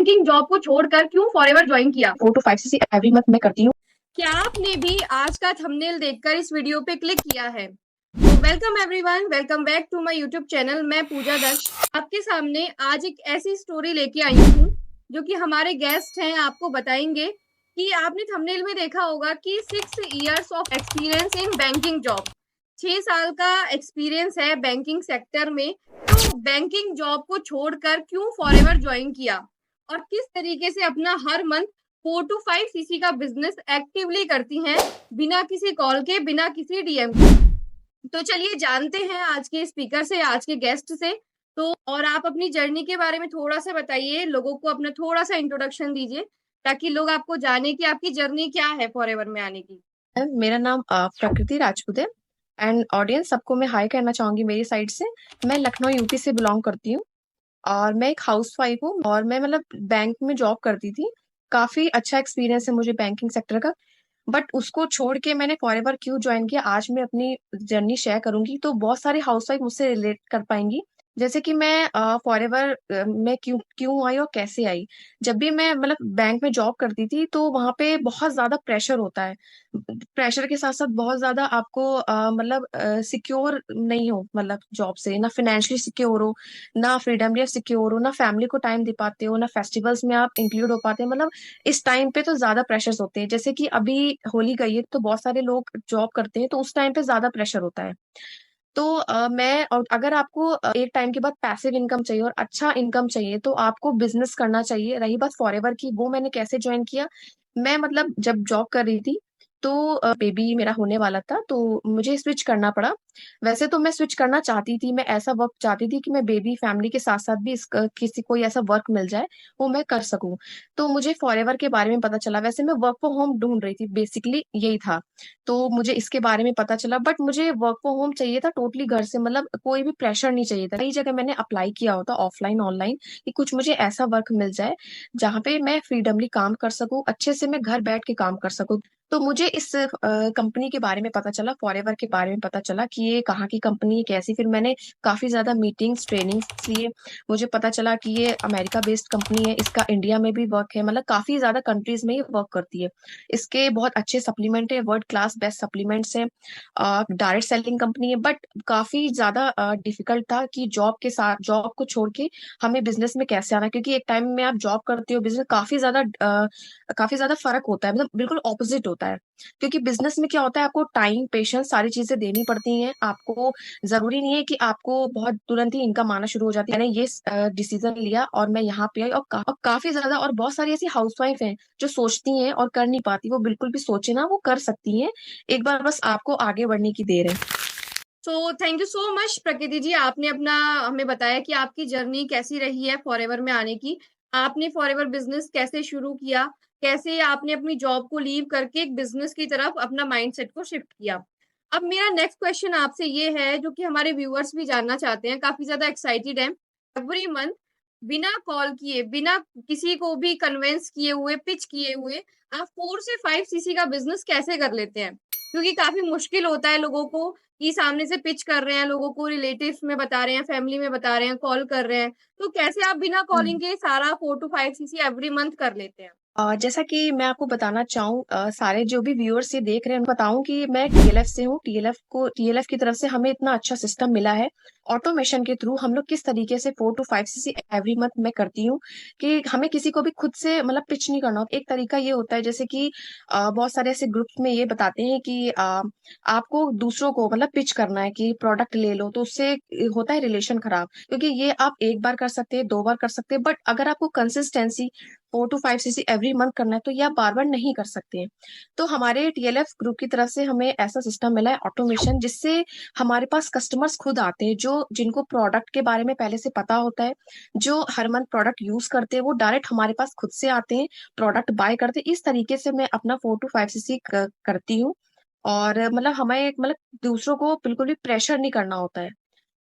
Banking job को छोड़कर क्यों फॉरएवर ज्वाइन किया? 4 to 5 cc एवरी मंथ मैं करती हूँ। क्या आपने भी आज का थंबनेल देखकर इस वीडियो पे क्लिक किया है? तो welcome everyone, welcome back to my YouTube channel. मैं पूजा दक्ष आपके सामने आज एक ऐसी स्टोरी लेके आई हूँ जो कि हमारे गेस्ट हैं आपको बताएंगे कि आपने थंबनेल में देखा होगा कि 6 years of experience in banking job. 6 साल का एक्सपीरियंस है बैंकिंग सेक्टर में। तो बैंकिंग जॉब को छोड़कर क्यों फॉरएवर ज्वाइन किया और किस तरीके से अपना हर मंथ 4 to 5 सीसी का बिजनेस एक्टिवली करती हैं, बिना किसी कॉल के, बिना किसी डीएम के। तो चलिए जानते हैं आज के स्पीकर से, आज के गेस्ट से। तो और आप अपनी जर्नी के बारे में थोड़ा सा बताइए, लोगों को अपना थोड़ा सा इंट्रोडक्शन दीजिए ताकि लोग आपको जाने कि आपकी जर्नी क्या है फॉरएवर में आने की। मेरा नाम प्रकृति राजपूत है। एंड ऑडियंस सबको मैं हाय कहना चाहूंगी मेरी साइड से। मैं लखनऊ यूपी से बिलोंग करती हूँ और मैं एक हाउस वाइफ हूँ और मैं मतलब बैंक में जॉब करती थी। काफी अच्छा एक्सपीरियंस है मुझे बैंकिंग सेक्टर का। बट उसको छोड़ के मैंने फॉरएवर क्यों ज्वाइन किया, आज मैं अपनी जर्नी शेयर करूंगी तो बहुत सारे हाउसवाइफ मुझसे रिलेट कर पाएंगी। जैसे कि मैं फॉरएवर में क्यों क्यों आई और कैसे आई। जब भी मैं मतलब बैंक में जॉब करती थी तो वहां पे बहुत ज्यादा प्रेशर होता है। प्रेशर के साथ साथ बहुत ज्यादा आपको मतलब सिक्योर नहीं हो, मतलब जॉब से ना फाइनेंशियली सिक्योर हो, ना फ्रीडमली सिक्योर हो, ना फैमिली को टाइम दे पाते हो, ना फेस्टिवल्स में आप इंक्लूड हो पाते हैं। मतलब इस टाइम पे तो ज्यादा प्रेशर्स होते हैं। जैसे कि अभी होली गई है तो बहुत सारे लोग जॉब करते हैं तो उस टाइम पे ज्यादा प्रेशर होता है। तो मैं और अगर आपको एक टाइम के बाद पैसिव इनकम चाहिए और अच्छा इनकम चाहिए तो आपको बिजनेस करना चाहिए। रही बात फॉरएवर की, वो मैंने कैसे ज्वाइन किया। मैं मतलब जब जॉब कर रही थी तो बेबी मेरा होने वाला था तो मुझे स्विच करना पड़ा। वैसे तो मैं स्विच करना चाहती थी, मैं ऐसा वर्क चाहती थी कि मैं बेबी फैमिली के साथ साथ भी किसी कोई ऐसा वर्क मिल जाए वो मैं कर सकूं। तो मुझे फॉरएवर के बारे में पता चला। वैसे मैं वर्क फ्रॉम होम ढूंढ रही थी, बेसिकली यही था। तो मुझे इसके बारे में पता चला, बट मुझे वर्क फ्रॉम होम चाहिए था टोटली घर से, मतलब कोई भी प्रेशर नहीं चाहिए था। कई जगह मैंने अप्लाई किया होता ऑफलाइन ऑनलाइन कि कुछ मुझे ऐसा वर्क मिल जाए जहाँ पे मैं फ्रीडमली काम कर सकूं, अच्छे से मैं घर बैठ के काम कर सकूं। तो मुझे इस कंपनी के बारे में पता चला, फॉरएवर के बारे में पता चला कि ये कहाँ की कंपनी है, कैसी। फिर मैंने काफी ज्यादा मीटिंग्स ट्रेनिंग्स लिए। मुझे पता चला कि ये अमेरिका बेस्ड कंपनी है, इसका इंडिया में भी वर्क है, मतलब काफी ज्यादा कंट्रीज में ये वर्क करती है। इसके बहुत अच्छे सप्लीमेंट है, वर्ल्ड क्लास बेस्ट सप्लीमेंट्स है। डायरेक्ट सेलिंग कंपनी है। बट काफी ज्यादा डिफिकल्ट था कि जॉब के साथ, जॉब को छोड़ के हमें बिजनेस में कैसे आना, क्योंकि एक टाइम में आप जॉब करते हो, बिजनेस काफी ज्यादा फर्क होता है, मतलब बिल्कुल ऑपोजिट होता है। क्योंकि बिजनेस में क्या होता है, आपको टाइम पेशेंस सारी चीजें देनी पड़ती हैं आपको। जरूरी नहीं है कि आपको बहुत तुरंत ही इनकम आना शुरू हो जाती है। मैंने ये डिसीजन लिया और मैं यहाँ पे आई और काफी ज्यादा, और बहुत सारी ऐसी हाउसवाइफ हैं जो सोचती हैं और कर नहीं पाती। वो बिल्कुल भी सोचे ना, वो कर सकती हैं। एक बार बस आपको आगे बढ़ने की देर है। So thank you so much Prakriti जी, आपने अपना हमें बताया कि आपकी जर्नी कैसी रही है फॉरएवर में आने की। आपने फॉरएवर बिजनेस कैसे शुरू किया, कैसे आपने अपनी जॉब को लीव करके एक बिजनेस की तरफ अपना माइंडसेट को शिफ्ट किया। अब मेरा नेक्स्ट क्वेश्चन आपसे ये है, जो कि हमारे व्यूअर्स भी जानना चाहते हैं, काफी ज्यादा एक्साइटेड है। एवरी मंथ बिना कॉल किए, बिना किसी को भी कन्विंस किए हुए, पिच किए हुए, आप 4 से 5 सीसी का बिजनेस कैसे कर लेते हैं? क्योंकि काफी मुश्किल होता है लोगों को कि सामने से पिच कर रहे हैं, लोगों को रिलेटिव्स में बता रहे हैं, फैमिली में बता रहे हैं, कॉल कर रहे हैं। तो कैसे आप बिना कॉलिंग के सारा 4 to 5 सीसी एवरी मंथ कर लेते हैं? जैसा कि मैं आपको बताना चाहूँ, सारे जो भी व्यूअर्स ये देख रहे हैं उनको बताऊं कि मैं टीएलएफ से हूँ। टीएलएफ की तरफ से हमें इतना अच्छा सिस्टम मिला है ऑटोमेशन के थ्रू। हम लोग किस तरीके से 4 to 5 cc एवरी मंथ मैं करती हूँ कि हमें किसी को भी खुद से मतलब पिच नहीं करना होता। एक तरीका ये होता है, जैसे कि बहुत सारे ऐसे ग्रुप्स में ये बताते हैं कि आपको दूसरों को मतलब पिच करना है कि प्रोडक्ट ले लो, तो उससे होता है रिलेशन खराब। क्योंकि ये आप एक बार कर सकते हैं, 2 बार कर सकते हैं, बट अगर आपको consistency 4 to 5 cc every month करना है तो ये आप बार बार नहीं कर सकते हैं। तो हमारे टीएलएफ ग्रुप की तरफ से हमें ऐसा सिस्टम मिला है ऑटोमेशन, जिससे हमारे पास कस्टमर्स खुद आते हैं जो जिनको प्रोडक्ट के बारे में पहले से पता होता है, जो हर मंथ प्रोडक्ट यूज करते हैं, वो डायरेक्ट हमारे पास खुद से आते हैं, प्रोडक्ट बाय करते हैं। इस तरीके से मैं अपना 4 to 5 cc करती हूँ। और मतलब हमें मतलब दूसरों को बिल्कुल भी प्रेशर नहीं करना होता है।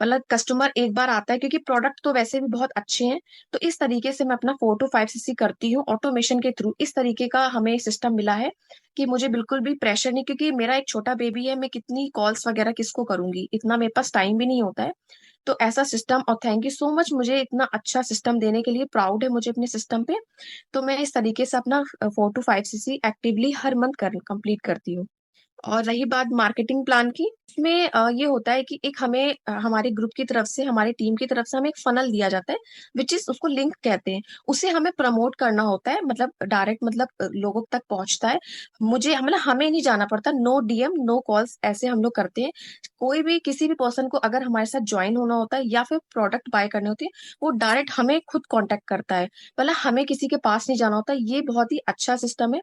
मतलब कस्टमर एक बार आता है, क्योंकि प्रोडक्ट तो वैसे भी बहुत अच्छे हैं। तो इस तरीके से मैं अपना 4 to 5 cc करती हूँ ऑटोमेशन के थ्रू। इस तरीके का हमें सिस्टम मिला है कि मुझे बिल्कुल भी प्रेशर नहीं, क्योंकि मेरा एक छोटा बेबी है, मैं कितनी कॉल्स वगैरह किसको करूंगी, इतना मेरे पास टाइम भी नहीं होता है। तो ऐसा सिस्टम, और थैंक यू सो मच मुझे इतना अच्छा सिस्टम देने के लिए, प्राउड है मुझे अपने सिस्टम पे। तो मैं इस तरीके से अपना 4 to 5 CC actively her month complete करती हूँ। और रही बात मार्केटिंग प्लान की, इसमें ये होता है कि एक हमें हमारे ग्रुप की तरफ से, हमारी टीम की तरफ से हमें एक फनल दिया जाता है, विच इज उसको लिंक कहते हैं। उसे हमें प्रमोट करना होता है, मतलब डायरेक्ट, मतलब लोगों तक पहुंचता है। मुझे मतलब हमें नहीं जाना पड़ता, नो डीएम नो कॉल्स, ऐसे हम लोग करते हैं। कोई भी किसी भी पर्सन को अगर हमारे साथ ज्वाइन होना होता है या फिर प्रोडक्ट बाय करने होते हैं, वो डायरेक्ट हमें खुद कांटेक्ट करता है। मतलब हमें किसी के पास नहीं जाना होता। ये बहुत ही अच्छा सिस्टम है।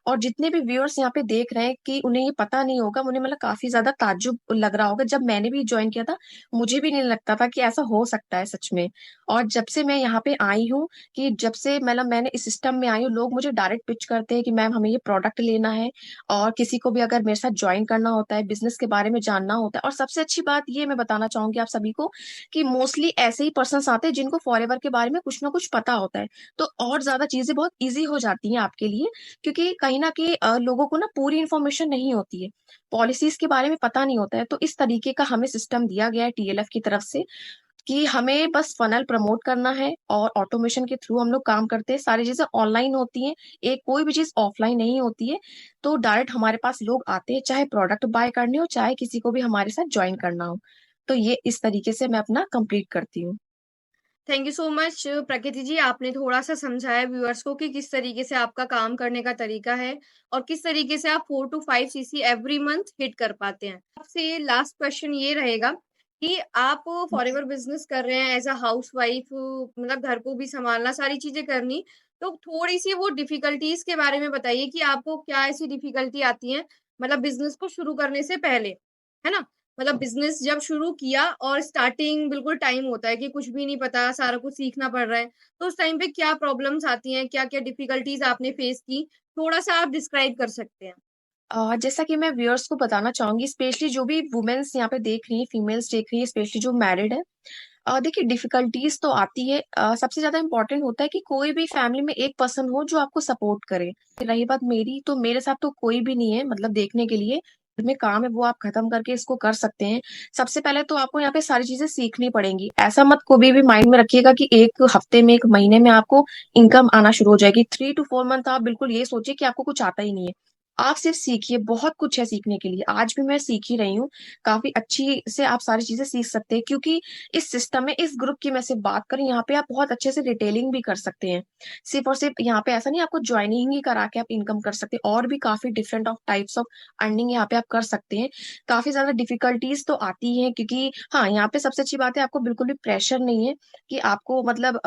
और जितने भी व्यूअर्स यहाँ पे देख रहे हैं कि उन्हें ये पता नहीं होगा, उन्हें मतलब काफी ज्यादा ताज्जुब लग रहा होगा। जब मैंने भी ज्वाइन किया था, मुझे भी नहीं लगता था कि ऐसा हो सकता है सच में। और जब से मैं यहाँ पे आई हूँ, कि जब से मतलब मैंने इस सिस्टम में आई हूँ, लोग मुझे डायरेक्ट पिच करते हैं कि मैम हमें ये प्रोडक्ट लेना है। और किसी को भी अगर मेरे साथ ज्वाइन करना होता है, बिजनेस के बारे में जानना होता है। और सबसे अच्छी बात ये मैं बताना चाहूंगी आप सभी को, कि मोस्टली ऐसे ही पर्सन आते हैं जिनको फॉरएवर के बारे में कुछ ना कुछ पता होता है। तो और ज्यादा चीजें बहुत ईजी हो जाती हैं आपके लिए। क्योंकि कहीं ना कहीं लोगों को ना पूरी इन्फॉर्मेशन नहीं होती है, पॉलिसीज के बारे में पता नहीं होता है। तो इस तरीके का हमें सिस्टम दिया गया है टीएलएफ की तरफ से, कि हमें बस फनल प्रमोट करना है, और ऑटोमेशन के थ्रू हम लोग काम करते हैं। सारी चीजें ऑनलाइन होती हैं, एक कोई भी चीज ऑफलाइन नहीं होती है। तो डायरेक्ट हमारे पास लोग आते हैं, चाहे प्रोडक्ट बाय करने हो, चाहे किसी को भी हमारे साथ ज्वाइन करना हो। तो ये इस तरीके से मैं अपना कंप्लीट करती हूँ। Thank you so much Prakriti जी, आपने थोड़ा-सा समझाया व्यूअर्स को कि किस तरीके से आपका काम करने का तरीका है और किस तरीके से आप 4 to 5 CC every month hit कर पाते हैं। आपसे लास्ट क्वेश्चन ये रहेगा कि आप फॉरएवर बिज़नेस कर रहे हैं एज़ अ हाउसवाइफ, मतलब घर को भी सँभालना, सारी चीज़ें करनी, तो थोड़ी-सी वो डिफ़िकल्टीज़ के बारे में बताइए कि आपको क्या ऐसी डिफ़िकल्टी आती हैं, मतलब बिज़नेस को शुरू करने से पहले, है ना? मतलब बिज़नेस जब शुरू किया और स्टार्टिंग बिल्कुल टाइम होता है कि कुछ भी नहीं पता, सारा कुछ सीखना पड़ रहा है। तो उस टाइम पे क्या प्रॉब्लम्स आती हैं? क्या-क्या डिफिकल्टीज़ आपने फेस की? थोड़ा-सा आप डिस्क्राइब कर सकते हैं। जैसा कि मैं व्यूअर्स को बताना चाहूंगी, स्पेशली जो भी वुमेन्स यहाँ पे देख रही हैं, फीमेल्स देख रही हैं, स्पेशली जो मैरिड है। देखिए डिफिकल्टीज तो आती है। सबसे ज्यादा इंपॉर्टेंट होता है कि कोई भी फैमिली में एक पर्सन हो जो आपको सपोर्ट करे। रही बात मेरी, तो मेरे साथ तो कोई भी नहीं है, मतलब देखने के लिए। घर में काम है वो आप खत्म करके इसको कर सकते हैं। सबसे पहले तो आपको यहाँ पे सारी चीजें सीखनी पड़ेंगी। ऐसा मत कभी भी माइंड में रखिएगा कि एक हफ्ते में, एक महीने में आपको इनकम आना शुरू हो जाएगी। 3 to 4 मंथ आप बिल्कुल ये सोचिए कि आपको कुछ आता ही नहीं है। आप सिर्फ सीखिए, बहुत कुछ है सीखने के लिए। आज भी मैं सीख ही रही हूँ। काफी अच्छी से आप सारी चीजें सीख सकते हैं, क्योंकि इस सिस्टम में, इस ग्रुप की मैं सिर्फ बात करें, यहाँ पे आप बहुत अच्छे से रिटेलिंग भी कर सकते हैं। सिर्फ और सिर्फ यहाँ पे ऐसा नहीं, आपको ज्वाइनिंग ही करा के आप इनकम कर सकते हैं। और भी काफी different of types of earning यहाँ पे आप कर सकते हैं। काफी ज्यादा डिफिकल्टीज तो आती हैं, क्योंकि हाँ, यहाँ पे सबसे अच्छी बात है, आपको बिल्कुल भी प्रेशर नहीं है कि आपको मतलब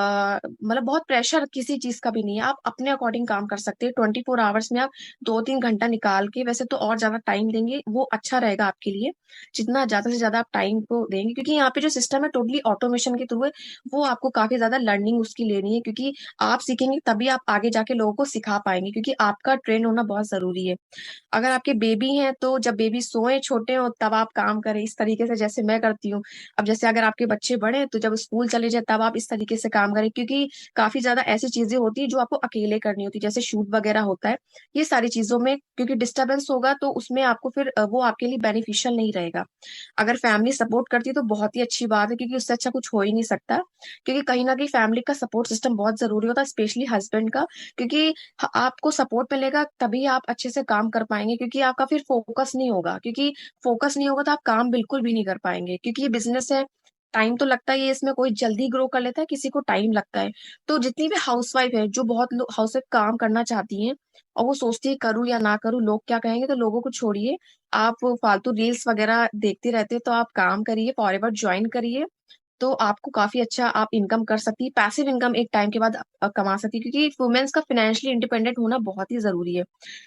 मतलब बहुत प्रेशर किसी चीज का भी नहीं है। आप अपने अकॉर्डिंग काम कर सकते हैं। 24 आवर्स में आप 2-3 घंटा निकाल के, वैसे तो और ज्यादा टाइम देंगे वो अच्छा रहेगा आपके लिए, जितना ज्यादा से ज्यादा आप टाइम को देंगे। क्योंकि यहाँ पे जो सिस्टम है टोटली ऑटोमेशन के थ्रू है, वो आपको काफी ज्यादा लर्निंग उसकी लेनी है। क्योंकि आप सीखेंगे तभी आप आगे जाके लोगों को सिखा पाएंगे, क्योंकि आपका ट्रेन होना बहुत जरूरी है। अगर आपके बेबी हैं, तो जब बेबी सोए छोटे हो तब आप काम करें इस तरीके से, जैसे मैं करती हूँ। अब जैसे अगर आपके बच्चे बड़े हैं, तो जब स्कूल चले जाए तब आप इस तरीके से काम करें। क्योंकि काफी ज्यादा ऐसी चीजें होती है जो आपको अकेले करनी होती है, जैसे शूट वगैरह होता है। ये सारी चीजों में क्योंकि डिस्टरबेंस होगा, तो उसमें आपको फिर वो आपके लिए बेनिफिशियल नहीं रहेगा। अगर फैमिली सपोर्ट करती है तो बहुत ही अच्छी बात है, क्योंकि उससे अच्छा कुछ हो ही नहीं सकता। क्योंकि कहीं ना कहीं फैमिली का सपोर्ट सिस्टम बहुत जरूरी होता है, स्पेशली हस्बैंड का। क्योंकि आपको सपोर्ट मिलेगा तभी आप अच्छे से काम कर पाएंगे, क्योंकि आपका फिर फोकस नहीं होगा। क्योंकि फोकस नहीं होगा तो आप काम बिल्कुल भी नहीं कर पाएंगे, क्योंकि ये बिजनेस है। टाइम तो लगता ही है इसमें, कोई जल्दी ग्रो कर लेता है, किसी को टाइम लगता है। तो जितनी भी हाउसवाइफ है, जो बहुत लोग हाउसवाइफ काम करना चाहती हैं, और वो सोचती है करूँ या ना करूँ, लोग क्या कहेंगे, तो लोगों को छोड़िए। आप फालतू रील्स वगैरह देखते रहते हो, तो आप काम करिए, फॉरएवर ज्वाइन करिए। तो आपको काफी अच्छा आप इनकम कर सकती है, पैसिव इनकम एक टाइम के बाद कमा सकती है। क्योंकि वुमेन्स का फाइनेंशियली इंडिपेंडेंट होना बहुत ही जरूरी है।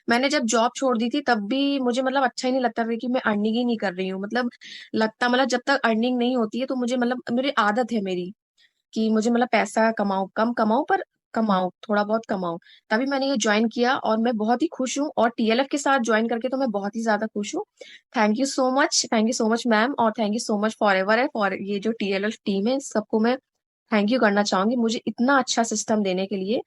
मैंने जब जॉब छोड़ दी थी, तब भी मुझे मतलब अच्छा ही नहीं लगता था कि मैं अर्निंग ही नहीं कर रही हूँ। मतलब जब तक अर्निंग नहीं होती है, तो मुझे मतलब मेरी आदत है मेरी, कि मुझे मतलब पैसा कमाऊं, कम कमाऊं पर कमाऊं, थोड़ा बहुत कमाऊं। तभी मैंने ये ज्वाइन किया, और मैं बहुत ही खुश हूँ। और टीएलएफ के साथ ज्वाइन करके तो मैं बहुत ही ज्यादा खुश हूँ। Thank you so much, thank you so much ma'am, और thank you so much forever है, फॉर ये जो टीएलएफ टीम है, सबको मैं थैंक यू करना चाहूंगी, मुझे इतना अच्छा सिस्टम देने के लिए।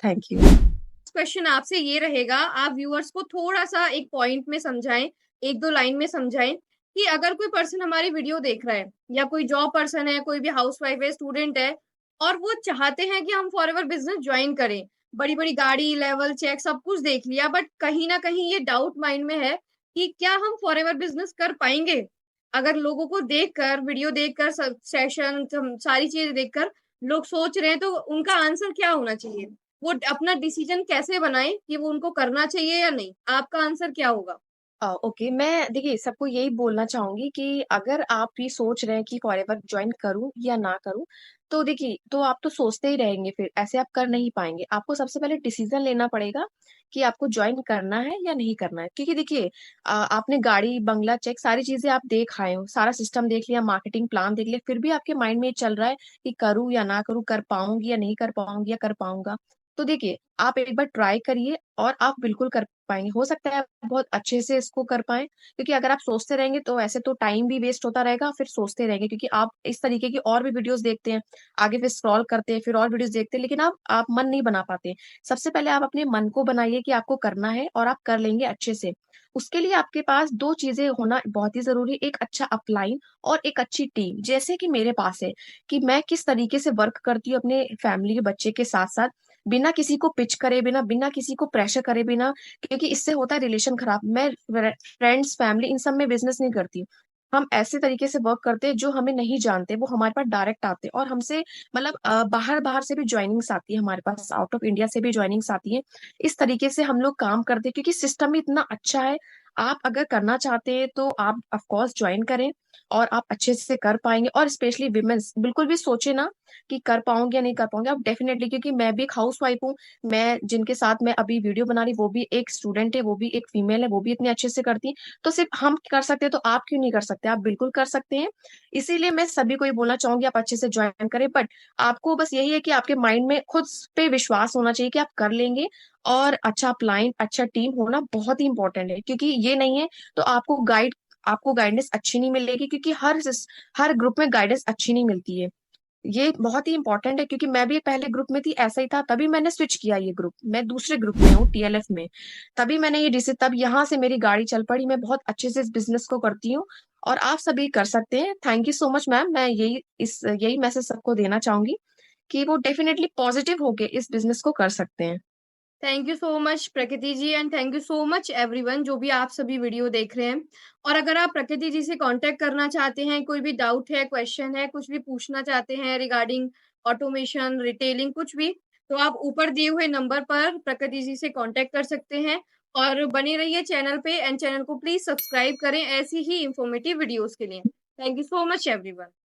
Thank you. क्वेश्चन आपसे ये रहेगा, आप व्यूअर्स को थोड़ा-सा एक पॉइंट में समझाएँ, 1-2 लाइन में समझाएँ कि अगर कोई पर्सन हमारी वीडियो देख रहा है या कोई जॉब पर्सन है, कोई भी हाउसवाइफ है, स्टूडेंट है और वो चाहते हैं कि हम फॉरएवर बिजनेस ज्वाइन करें। बड़ी-बड़ी गाड़ी, लेवल चेक सब कुछ देख लिया बट कहीं न कहीं ये डाउट माइंड में है कि क्या हम फॉरएवर बिजनेस कर पाएँगे? अगर लोगों को देखकर, वीडियो देखकर, स सेशन सम सारी चीज़ें देखकर लोग सोच रहे हैं तो उनका आंसर क्या होना चाहिए? वो अपना डिसीजन कैसे बनाएँ कि वो उनको करना चाहिए या नहीं? आपका आंसर क्या होगा? ओके, मैं देखिए सबको यही बोलना चाहूँगी कि अगर आप ये सोच रहे हैं कि फॉरएवर जॉइन करूँ या ना करूँ, तो देखिए तो आप तो सोचते ही रहेंगे फिर, ऐसे आप कर नहीं पाएँगे। आपको सबसे पहले डिसीज़न लेना पड़ेगा कि आपको जॉइन करना है या नहीं करना है। क्योंकि देखिए आपने गाड़ी, बंगला चेक सारी चीज़ें आप देख आए हो, सारा सिस्टम देख लिया, मार्केटिंग प्लान देख लिया, फिर भी आपके माइंड में ये चल रहा है कि करूँ या ना करूँ, कर पाऊँगी या नहीं कर पाऊँगी या कर पाऊँगा। तो देखिए, आप एक बार ट्राई करिए और आप बिल्कुल कर पाएँगे। हो सकता है आप बहुत अच्छे से इसको कर पाएँ, क्योंकि अगर आप सोचते रहेंगे तो ऐसे तो टाइम भी वेस्ट होता रहेगा, फिर सोचते रहेंगे क्योंकि आप इस तरीके की और भी वीडियोज़ देखते हैं, आगे फिर स्क्रॉल करते हैं, फिर और वीडियोज़ देखते हैं, लेकिन आप मन नहीं बना पाते। सबसे पहले आप अपने मन को बनाइए कि आपको करना है और आप कर लेंगे अच्छे से। उसके लिए आपके पास 2 चीज़ें होना बहुत ही ज़रूरी है, एक अच्छा अपलाइन और एक अच्छी टीम। जैसे कि मेरे पास है, कि मैं किस तरीके से वर्क करती हूँ अपने फैमिली के बच्चे के साथ-साथ, बिना किसी को पिच करे, बिना किसी को प्रेशर करे बिना, क्योंकि इससे होता है रिलेशन खराब। मैं फ्रेंड्स, फैमिली इन सब में बिज़नेस नहीं करती। हम ऐसे तरीके से वर्क करते हैं जो हमें नहीं जानते, वो हमारे पास डायरेक्ट आते हैं और हमसे मतलब बाहर-बाहर से भी जॉइनिंग्स आती है हमारे पास, आउट ऑफ इंडिया से भी जॉइनिंग्स आती हैं। इस तरीके से हम लोग काम करते हैं क्योंकि सिस्टम ही इतना अच्छा है। आप अगर करना चाहते हैं तो आप ऑफ कोर्स जॉइन करें और आप अच्छे से कर पाएँगे और स्पेशली वुमेन्स बिल्कुल भी सोचे ना कि कर पाऊँगी या नहीं कर पाऊँगी। आप डेफिनिटली, क्योंकि मैं भी एक हाउसवाइफ हूँ, मैं जिनके साथ मैं अभी वीडियो बना रही, वो भी एक स्टूडेंट है, वो भी एक फीमेल है, वो भी इतने अच्छे से करती है। तो सिर्फ़ हम कर सकते हैं, तो आप क्यों नहीं कर सकते? आप बिल्कुल कर सकते हैं। इसीलिए मैं सभी को ये बोलना चाहूँगी, आप अच्छे से जॉइन करें, बट आपको बस यही है कि आपके माइंड में खुद पे विश्वास होना चाहिए कि आप कर लेंगे और अच्छा प्लान, अच्छा टीम होना बहुत ही इम्पोर्टेंट है। क्योंकि ये नहीं है तो आपको गाइडेंस अच्छी नहीं मिलेगी, क्योंकि हर ग्रुप में गाइडेंस अच्छी नहीं मिलती है। ये बहुत ही इम्पोर्टेंट है, क्योंकि मैं भी पहले ग्रुप में थी, ऐसा ही था, तभी मैंने स्विच किया ये ग्रुप। मैं दूसरे ग्रुप में हूँ, टीएलएफ में। तभी मैंने ये डिसी तब यहाँ से मेरी गाड़ी चल पड़ी। मैं बहुत अच्छे से इस बिज़नेस को करती हूँ और आप सभी कर सकते हैं। Thank you so much ma'am. मैं यही मैसेज सबको देना चाहूँगी कि वो डेफिनिटली पॉजिटिव होके इस बिज़नेस को कर सकते हैं। Thank you so much Prakriti ji and thank you so much everyone जो भी आप सभी वीडियो देख रहे हैं। और अगर आप प्रकृति जी से कांटेक्ट करना चाहते हैं, कोई भी डाउट है, क्वेश्चन है, कुछ भी पूछना चाहते हैं रिगार्डिंग ऑटोमेशन, रिटेलिंग कुछ भी, तो आप ऊपर दिए हुए नंबर पर प्रकृति जी से कांटेक्ट कर सकते हैं और बने रहिए चैनल पे एंड चैनल को प्लीज़ सब्सक्राइब करें ऐसी ही इन्फॉर्मेटिव वीडियोज़ के लिए। Thank you so much everyone.